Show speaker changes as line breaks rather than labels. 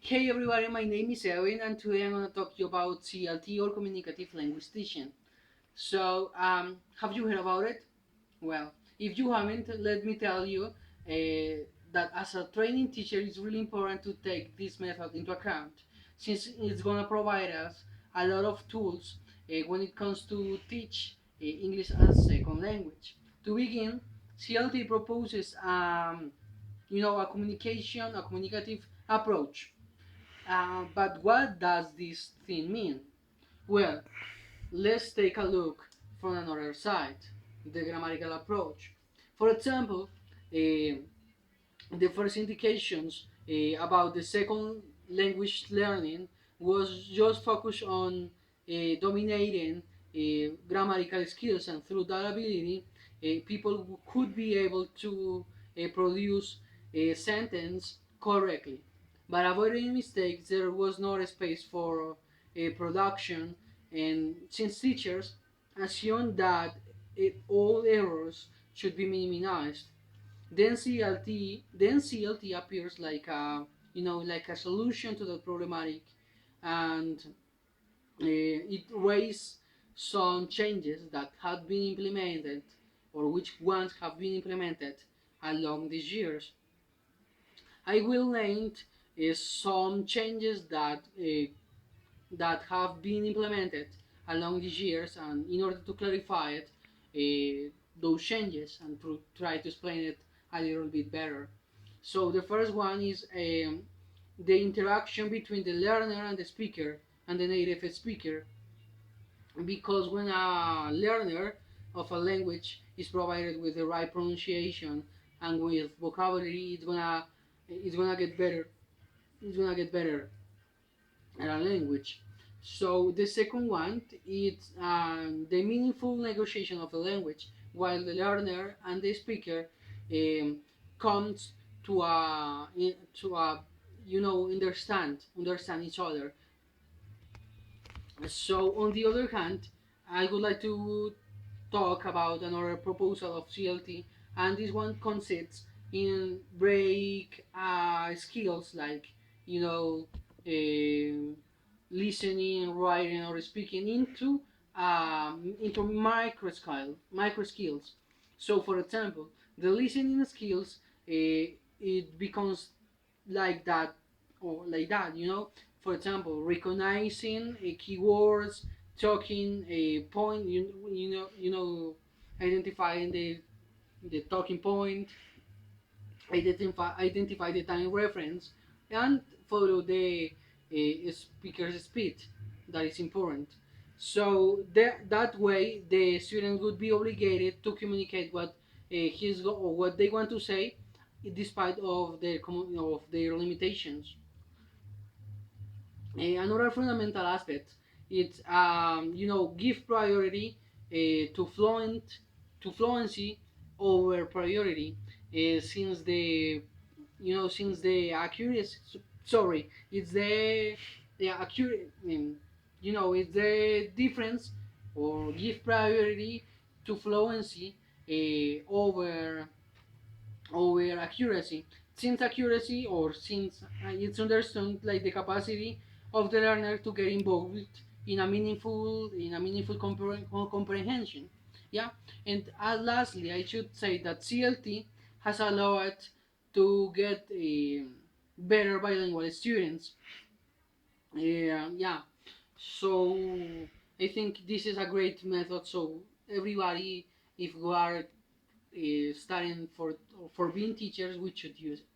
Hey everybody, my name is Evan and today I'm going to talk to you about CLT or Communicative Language Teaching. Have you heard about it? Well, if you haven't, let me tell you that as a training teacher, it's really important to take this method into account since it's going to provide us a lot of tools when it comes to teach English as second language. To begin, CLT proposes a communicative approach. But what does this thing mean? Well, let's take a look from another side, the grammatical approach. For example, the first indications about the second language learning was just focused on dominating grammatical skills, and through that ability, people could be able to produce a sentence correctly. But avoiding mistakes, there was no space for production, and since teachers assumed that all errors should be minimized, then CLT appears like a solution to the problematic, and it raised some changes that had been implemented, or which ones have been implemented along these years. I will name some changes that have been implemented along these years, and in order to clarify it, those changes, and to try to explain it a little bit better. So the first one is the interaction between the learner and the speaker and the native speaker, because when a learner of a language is provided with the right pronunciation and with vocabulary, it's gonna get better. It's gonna get better at a language. So the second one is the meaningful negotiation of the language, while the learner and the speaker um, comes to a understand each other. So on the other hand, I would like to talk about another proposal of CLT, and this one consists in break skills like you know uh, listening, writing, or speaking into micro skills. So, for example, the listening skills, it becomes like that or like that. For example, recognizing keywords, talking a point. Identifying the talking point, identify the time reference, and follow the speaker's speed. That is important. So that way, the student would be obligated to communicate or what they want to say, despite of their limitations. Another fundamental aspect is give priority to fluency over priority, since the accuracy, sorry, it's the accurate, it's the difference, or give priority to fluency over accuracy, since accuracy, or since it's understood like the capacity of the learner to get involved in a meaningful comprehension. Yeah. And lastly, I should say that CLT has allowed to get better bilingual students. Yeah. So I think this is a great method. So everybody, if we are studying for being teachers, we should use it.